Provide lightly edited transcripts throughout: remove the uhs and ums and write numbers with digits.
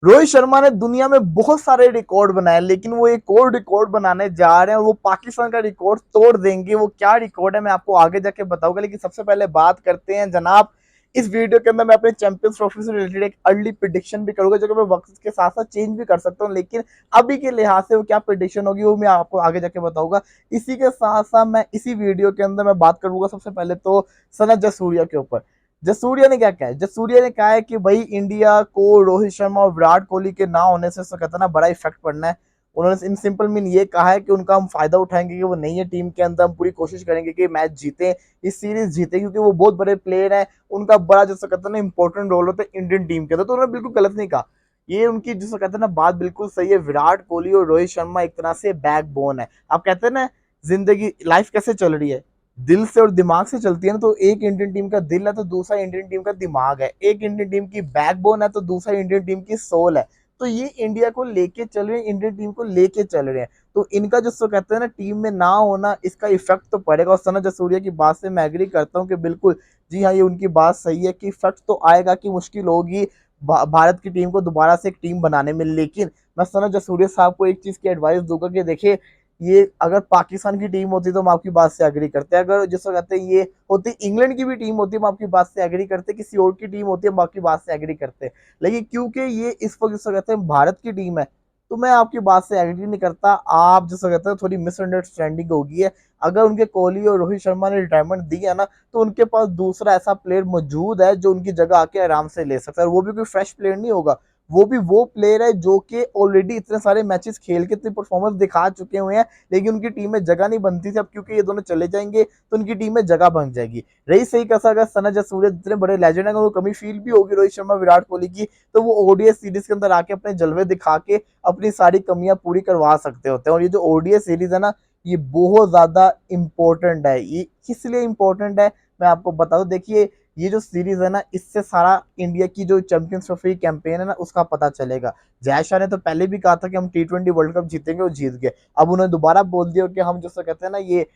रोहित शर्मा ने दुनिया में बहुत सारे रिकॉर्ड बनाए, लेकिन वो एक और रिकॉर्ड बनाने जा रहे हैं और वो पाकिस्तान का रिकॉर्ड तोड़ देंगे। वो क्या रिकॉर्ड है मैं आपको आगे जाके बताऊंगा, लेकिन सबसे पहले बात करते हैं जनाब। इस वीडियो के अंदर मैं अपने चैंपियंस ट्रॉफी से रिलेटेड एक अर्ली प्रिडिक्शन भी करूंगा, जो कि मैं वक्त के साथ साथ चेंज भी कर सकता हूँ, लेकिन अभी के लिहाज से वो क्या प्रिडिक्शन होगी वो मैं आपको आगे जाके बताऊंगा। इसी के साथ साथ मैं इसी वीडियो के अंदर मैं बात करूंगा सबसे पहले तो सनत जसूरिया के ऊपर। जसूरिया ने क्या कहा है? जसूरिया ने कहा है कि भाई इंडिया को रोहित शर्मा और विराट कोहली के ना होने से कहता ना बड़ा इफेक्ट पड़ना है। उन्होंने इन सिंपल मीन ये कहा है कि उनका हम फायदा उठाएंगे कि वो नहीं है टीम के अंदर, हम पूरी कोशिश करेंगे कि मैच जीते, इस सीरीज जीते, क्योंकि वो बहुत बड़े प्लेयर है। उनका बड़ा जैसा कहते हैं ना इंपॉर्टेंट रोल होता है इंडियन टीम के अंदर। तो उन्होंने बिल्कुल गलत नहीं कहा। ये उनकी जैसा कहते हैं ना बात बिल्कुल सही है। विराट कोहली और रोहित शर्मा एक तरह से बैकबोन है। आप कहते हैं ना जिंदगी लाइफ कैसे चल रही है, दिल से और दिमाग से चलती है ना। तो एक इंडियन टीम का दिल है तो दूसरा इंडियन टीम का दिमाग है, एक इंडियन टीम की बैकबोन है तो दूसरा इंडियन टीम की सोल है। तो ये इंडिया को लेके चल रहे हैं, इंडियन टीम को लेके चल रहे हैं। तो इनका जो कहते हैं ना टीम में ना होना, इसका इफेक्ट तो पड़ेगा। और सना जसूरिया की बात से मैं एग्री करता हूँ कि बिल्कुल जी हाँ, ये उनकी बात सही है कि इफेक्ट तो आएगा, कि मुश्किल होगी भारत की टीम को दोबारा से एक टीम बनाने में। लेकिन मैं सना जसूरिया साहब को एक चीज की एडवाइस दूंगा कि देखिए, ये अगर पाकिस्तान की टीम होती तो हम आपकी बात से एग्री करते हैं, अगर जिसको कहते हैं ये होती इंग्लैंड की भी टीम होती हम आपकी बात से एग्री करते, किसी और की टीम होती हम आपकी बात से एग्री करते। लेकिन क्योंकि ये इस वक्त जिसको कहते हैं भारत की टीम है, तो मैं आपकी बात से एग्री नहीं करता। आप जिसको कहते हैं थोड़ी मिसअंडरस्टैंडिंग होगी है। अगर उनके कोहली और रोहित शर्मा ने रिटायरमेंट दी है ना, तो उनके पास दूसरा ऐसा प्लेयर मौजूद है जो उनकी जगह आके आराम से ले सकता है। और वो भी कोई फ्रेश प्लेयर नहीं होगा, वो भी वो प्लेयर है जो कि ऑलरेडी इतने सारे मैचेस खेल के इतनी परफॉर्मेंस दिखा चुके हुए हैं, लेकिन उनकी टीम में जगह नहीं बनती थी। अब क्योंकि ये दोनों चले जाएंगे तो उनकी टीम में जगह बन जाएगी। रही सही कसा, अगर सना जसूरिया जितने बड़े लेजेंड है, वो कमी फील भी होगी रोहित शर्मा विराट कोहली की, तो वो ओडीएस सीरीज के अंदर आके अपने जलवे दिखा के अपनी सारी कमियां पूरी करवा सकते होते हैं। और ये जो ओडीएस सीरीज है ना, ये बहुत ज्यादा इंपॉर्टेंट है। ये किस लिए इंपॉर्टेंट है मैं आपको बता दूं। देखिए, ये जो सीरीज है ना, इससे सारा इंडिया की जो चैंपियंस ट्रॉफी कैंपेन है ना उसका पता चलेगा। जय शाह ने तो पहले भी कहा था कि हम टी20 वर्ल्ड कप जीतेंगे, और जीत गए। अब उन्होंने दोबारा बोल दिया कि हम जैसे कहते हैं ना ये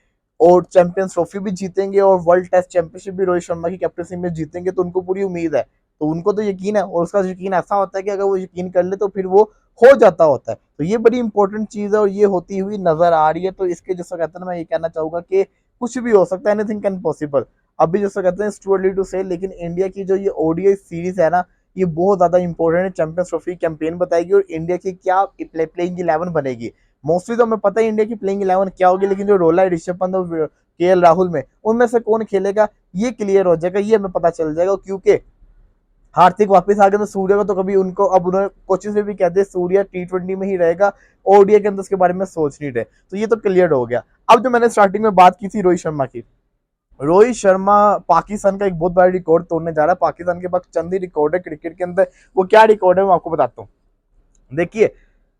और चैंपियंस ट्रॉफी भी जीतेंगे और वर्ल्ड टेस्ट चैंपियनशिप भी रोहित शर्मा की कैप्टनसी में जीतेंगे। तो उनको पूरी उम्मीद है, तो उनको तो यकीन है, और उसका यकीन ऐसा होता है कि अगर वो यकीन कर ले तो फिर वो हो जाता होता है। तो ये बड़ी इंपॉर्टेंट चीज है और ये होती हुई नजर आ रही है। तो इसके जैसा कहते हैं ना, मैं ये कहना चाहूंगा कि कुछ भी हो सकता है, एनीथिंग कैन पॉसिबल। अभी जैसा कहते हैं टू अर्ली टू से, लेकिन इंडिया की जो ये ओडीआई सीरीज है ना, ये बहुत ज्यादा इंपॉर्टेंट है। चैंपियंस ट्रॉफी कैंपेन बताएगी और इंडिया की क्या प्लेइंग 11 बनेगी। मोस्टली तो हमें पता है इंडिया की प्लेइंग 11 क्या होगी, लेकिन जो रोल है ऋषभ पंत और केएल राहुल में, उनमें से कौन खेलेगा ये क्लियर हो जाएगा, ये हमें पता चल जाएगा। क्योंकि हार्दिक वापस आ गए तो सूर्य को तो कभी उनको, अब उन्होंने कोचिंग से भी कहते हैं सूर्य टी20 में ही रहेगा, ओडीआई के अंदर उसके बारे में सोच नहीं रहे। तो ये तो क्लियर हो गया। अब जो मैंने स्टार्टिंग में बात की थी रोहित शर्मा की, रोहित शर्मा पाकिस्तान का एक बहुत बड़ा रिकॉर्ड तोड़ने जा रहा है। पाकिस्तान के पास चंद ही रिकॉर्ड है क्रिकेट के अंदर। वो क्या रिकॉर्ड है मैं आपको बताता हूँ। देखिए,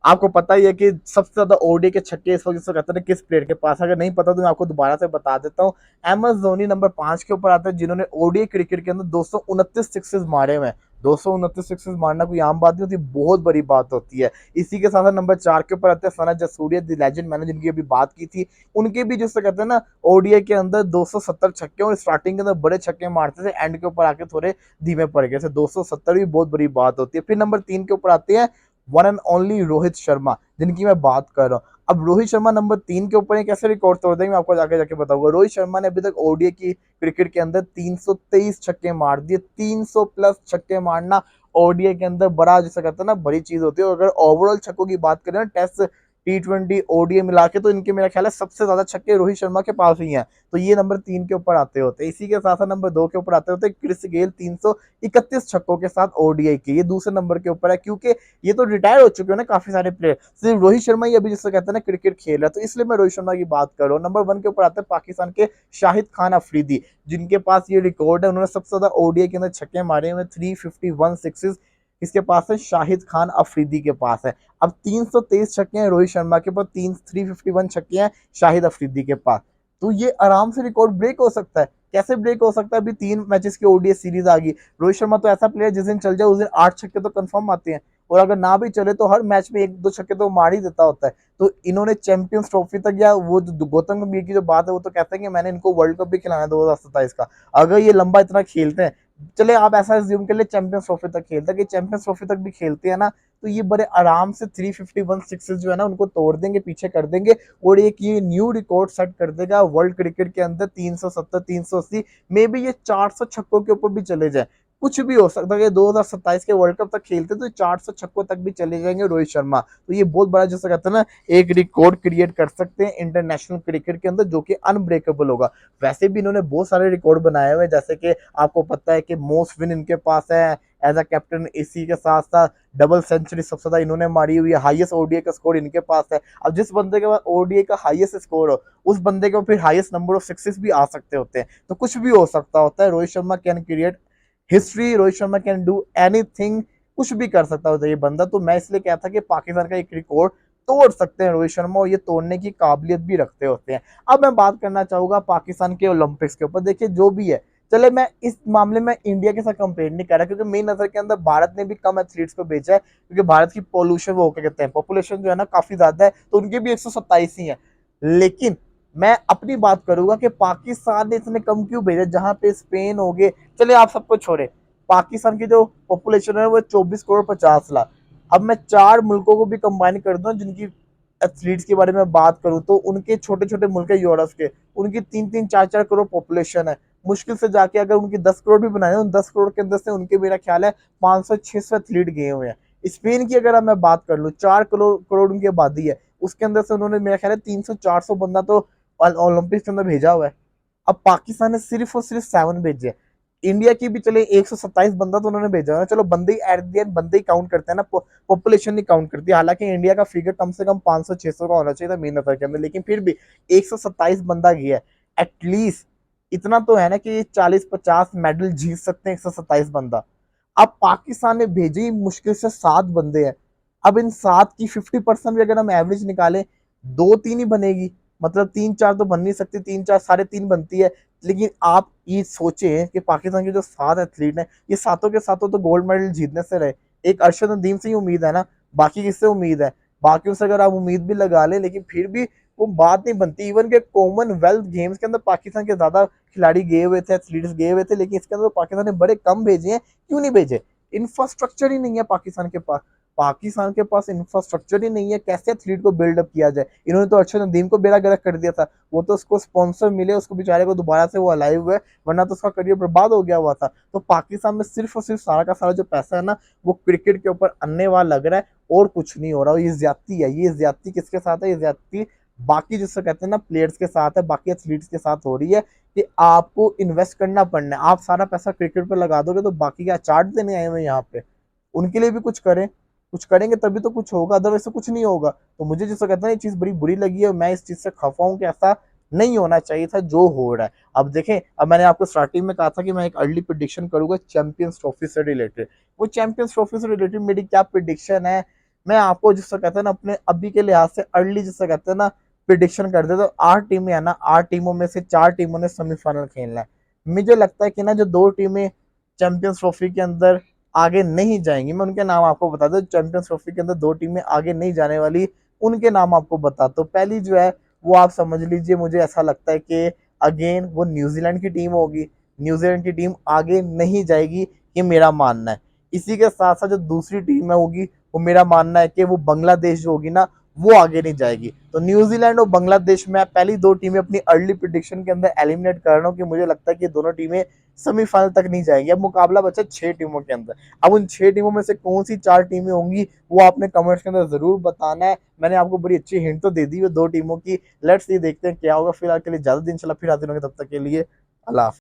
आपको पता ही है कि सबसे ज्यादा ओडी के छक्के इस वक्त जिसको कहते हैं किस प्लेयर के पास, अगर नहीं पता तो मैं आपको दोबारा से बता देता हूँ। एम एस धोनी नंबर 5 के ऊपर आता है, जिन्होंने ओडी क्रिकेट के अंदर 229 सिक्सेस मारे हुए हैं। 229 सिक्सेस मारना कोई आम बात नहीं होती, बहुत बड़ी बात होती है। इसी के साथ नंबर 4 के ऊपर आते हैं सना जसूरिया, द लेजेंड मैंने जिनकी अभी बात की थी। उनके भी जिससे कहते हैं ना ओडीआई के अंदर 270 छक्के, और स्टार्टिंग के अंदर बड़े छक्के मारते थे, एंड के ऊपर आके थोड़े धीमे पड़ गए थे। 270 भी बहुत बड़ी बात होती है। फिर नंबर 3 के ऊपर आते हैं one and only Rohit Sharma, जिनकी मैं बात कर रहा हूँ। अब रोहित शर्मा नंबर 3 के ऊपर कैसे रिकॉर्ड तोड़ देंगे मैं आपको जाके जाके बताऊंगा। रोहित शर्मा ने अभी तक ओडीआई की क्रिकेट के अंदर 323 छक्के मार दिए। 300 प्लस छक्के मारना ओडीआई के अंदर बड़ा जैसा कहते हैं ना बड़ी चीज होती है। अगर ओवरऑल छक्कों की बात करें ना, टेस्ट टी20 ओडीआई मिला के, तो इनके मेरा ख्याल है सबसे ज्यादा छक्के रोहित शर्मा के पास ही हैं। तो ये नंबर 3 के ऊपर आते होते हैं। इसी के साथ साथ नंबर 2 के ऊपर आते होते हैं क्रिस गेल, 331 छक्कों के साथ ओडीआई के, ये दूसरे नंबर के ऊपर है। क्योंकि ये तो रिटायर हो चुके हैं ना काफी सारे प्लेयर, सिर्फ रोहित शर्मा ही अभी जिससे कहते हैं ना क्रिकेट खेल रहा है, तो इसलिए मैं रोहित शर्मा की बात कर रहा हूँ। नंबर 1 के ऊपर आते हैं पाकिस्तान के शाहिद खान अफरीदी, जिनके पास ये रिकॉर्ड है, उन्होंने सबसे ज्यादा ओडीआई के अंदर छक्के मारे हुए 351 सिक्सेस। इसके पास है शाहिद खान अफरीदी के पास है। अब 323 छक्के हैं रोहित शर्मा के पास, 351 छक्के हैं शाहिद अफरीदी के पास। तो ये आराम से रिकॉर्ड ब्रेक हो सकता है। कैसे ब्रेक हो सकता है? अभी 3 मैचेस की ओडीआई सीरीज आ गई। रोहित शर्मा तो ऐसा प्लेयर जिस दिन चल जाए उस दिन 8 छक्के तो कंफर्म आते हैं, और अगर ना भी चले तो हर मैच में 1-2 छक्के तो मार ही देता होता है। तो इन्होंने चैंपियंस ट्रॉफी तक, या वो जो गौतम गंभीर की जो बात है, वो तो कहते हैं कि मैंने इनको वर्ल्ड कप भी खिलाना है 2027 का। अगर ये लंबा इतना खेलते हैं चले आप ऐसा एज्यूम कर ले चैंपियंस ट्रॉफी तक खेलता है, कि चैंपियंस ट्रॉफी तक भी खेलते हैं ना, तो ये बड़े आराम से 351 सिक्सेस जो है ना उनको तोड़ देंगे, पीछे कर देंगे, और एक ये न्यू रिकॉर्ड सेट कर देगा वर्ल्ड क्रिकेट के अंदर। 370, 380, मे बी ये 400 छक्कों के ऊपर भी चले जाए, कुछ भी हो सकता है। 2027 के वर्ल्ड कप तक खेलते तो 400 छक्कों तक भी चले जाएंगे रोहित शर्मा। तो ये बहुत बड़ा जैसे कहते हैं ना एक रिकॉर्ड क्रिएट कर सकते हैं इंटरनेशनल क्रिकेट के अंदर, जो कि अनब्रेकेबल होगा। वैसे भी इन्होंने बहुत सारे रिकॉर्ड बनाए हुए हैं, जैसे कि आपको पता है कि मोस्ट विन इनके पास है एज अ कैप्टन, इसी के साथ साथ डबल सेंचुरी सबसे ज्यादा इन्होंने मारी हुई है, हाईएस्ट ओडीआई का स्कोर इनके पास है। अब जिस बंदे के पास ओडीआई का हाईएस्ट स्कोर हो, उस बंदे के फिर हाईएस्ट नंबर ऑफ सिक्सेस भी आ सकते होते हैं। तो कुछ भी हो सकता होता है। Rohit Sharma can create history, Rohit Sharma can do anything, कुछ भी कर सकता होता है ये बंदा। तो मैं इसलिए कहता कि पाकिस्तान का एक रिकॉर्ड तोड़ सकते हैं रोहित शर्मा, और ये तोड़ने की काबिलियत भी रखते होते हैं। अब मैं बात करना चाहूंगा पाकिस्तान के ओलंपिक्स के ऊपर। देखिए जो भी है, चले मैं इस मामले में इंडिया के साथ कंपेयर नहीं कर रहा, क्योंकि मेरी नजर के अंदर भारत ने भी कम एथलीट्स को भेजा है, क्योंकि भारत की पॉल्यूशन वो क्या कहते हैं पॉपुलेशन जो है ना काफी ज्यादा है, तो उनके भी 127 ही है। लेकिन मैं अपनी बात करूंगा कि पाकिस्तान ने इतने कम क्यों भेजा, जहां पे स्पेन हो गए, चले आप सबको छोड़े, पाकिस्तान की जो पॉपुलेशन है वो 24 करोड़ 50 लाख। अब मैं 4 मुल्कों को भी कंबाइन कर दूं जिनकी एथलीट्स के बारे में बात करूं, तो उनके छोटे छोटे मुल्क है यूरोप के, उनकी 3-3, 4-4 करोड़ पॉपुलेशन है। मुश्किल से जाके अगर उनकी 10 करोड़ भी बनाए, उन 10 करोड़ के अंदर से उनके मेरा ख्याल है 500-600 एथलीट गए हुए हैं। स्पेन की अगर मैं बात कर लूँ, 4 करोड़ करोड़ उनकी आबादी है, उसके अंदर से उन्होंने मेरा ख्याल है 300-400 बंदा तो ओलंपिक्स के अंदर भेजा हुआ है। अब पाकिस्तान ने सिर्फ और सिर्फ 7 भेजे हैं। इंडिया की भी चले 127 बंदा तो उन्होंने भेजा है, चलो बंदे ही एट द एंड बंदे ही काउंट करते हैं ना, पॉपुलेशन नहीं काउंट करती। हालांकि इंडिया का फिगर कम से कम 500-600 का होना चाहिए था मेन नफर के अंदर, लेकिन फिर भी 127 बंदा गया है। एटलीस्ट इतना तो है ना कि 40-50 मेडल जीत सकते हैं 127 बंदा। अब पाकिस्तान ने भेजे ही मुश्किल से 7 बंदे हैं। अब इन 7 की 50% भी अगर हम एवरेज निकालें, 2-3 ही बनेगी, मतलब 3-4 तो बन नहीं सकती, 3-4 3.5 बनती है। लेकिन आप ये सोचें कि पाकिस्तान के जो 7 एथलीट हैं, ये सातों के सातों तो गोल्ड मेडल जीतने से रहे। एक अरशद नदीम से ही उम्मीद है ना, बाकी किससे उम्मीद है? बाकियों से अगर आप उम्मीद भी लगा लें, लेकिन फिर भी वो बात नहीं बनती। इवन के कॉमनवेल्थ गेम्स के अंदर पाकिस्तान के ज्यादा खिलाड़ी गए हुए थे, एथलीट्स गए हुए थे, लेकिन इसके अंदर पाकिस्तान ने बड़े कम भेजे हैं। क्यों नहीं भेजे? इंफ्रास्ट्रक्चर ही नहीं है पाकिस्तान के पास। पाकिस्तान के पास इंफ्रास्ट्रक्चर ही नहीं है, कैसे एथलीट को बिल्डअप किया जाए? इन्होंने तो अरशद नदीम को बेड़ा गर्क कर दिया था, वो तो उसको स्पॉन्सर मिले, उसको बेचारे को दोबारा से वो अलाइव हुआ है, वरना तो उसका करियर बर्बाद हो गया हुआ था। तो पाकिस्तान में सिर्फ और सिर्फ सारा का सारा जो पैसा है ना, वो क्रिकेट के ऊपर अन्य वाला लग रहा है, और कुछ नहीं हो रहा। ये ज्यादती है। ये ज्यादती किसके साथ है? ये ज्यादती बाकी जिससे कहते हैं ना प्लेयर्स के साथ है, बाकी एथलीट्स के साथ हो रही है, कि आपको इन्वेस्ट करना पड़ना है। आप सारा पैसा क्रिकेट पे लगा दोगे तो बाकी क्या चार्ट देने आए हुए यहाँ पे? उनके लिए भी कुछ करें, कुछ करेंगे तभी तो कुछ होगा, अदरवाइज तो कुछ नहीं होगा। तो मुझे जिसको कहते हैं ये चीज बड़ी बुरी लगी है, और मैं इस चीज से खफा हूं कि ऐसा नहीं होना चाहिए था जो हो रहा है। अब देखें, अब मैंने आपको स्टार्टिंग में कहा था कि मैं एक अर्ली प्रिडिक्शन करूंगा चैंपियंस ट्रॉफी से रिलेटेड। वो चैंपियंस ट्रॉफी से रिलेटेड मेरी क्या प्रिडिक्शन है, मैं आपको जिससे कहते हैं ना अपने अभी के लिहाज से अर्ली जिससे कहते हैं ना प्रिडिक्शन कर दे, तो 8 टीमें है ना, 8 टीमों में से 4 टीमों ने सेमीफाइनल खेलना है। मुझे लगता है कि ना जो 2 टीमें चैंपियंस ट्रॉफी के अंदर आगे नहीं जाएंगी, मैं उनके नाम आपको बता दूं। चैंपियंस ट्रॉफी के अंदर 2 टीमें आगे नहीं जाने वाली, उनके नाम आपको बता। तो पहली जो है वो आप समझ लीजिए, मुझे ऐसा लगता है कि अगेन वो न्यूजीलैंड की टीम होगी। न्यूजीलैंड की टीम आगे नहीं जाएगी, ये मेरा मानना है। इसी के साथ साथ जो दूसरी टीम है होगी, वो मेरा मानना है कि वो बांग्लादेश जो होगी ना, वो आगे नहीं जाएगी। तो न्यूजीलैंड और बांग्लादेश में पहली 2 टीमें अपनी अर्ली प्रिडिक्शन के अंदर एलिमिनेट कर रहा हूँ, कि मुझे लगता है कि दोनों टीमें सेमीफाइनल तक नहीं जाएंगी। अब मुकाबला बचा 6 टीमों के अंदर। अब उन 6 टीमों में से कौन सी 4 टीमें होंगी, वो आपने कमेंट्स के अंदर जरूर बताना है। मैंने आपको बड़ी अच्छी हिंट तो दे दी है 2 टीमों की। लेट्स ये देखते हैं क्या होगा। फिलहाल के लिए ज्यादा दिन चला, फिर हाजिर होंगे, तब तक के लिए अल्लाह हाफिज़।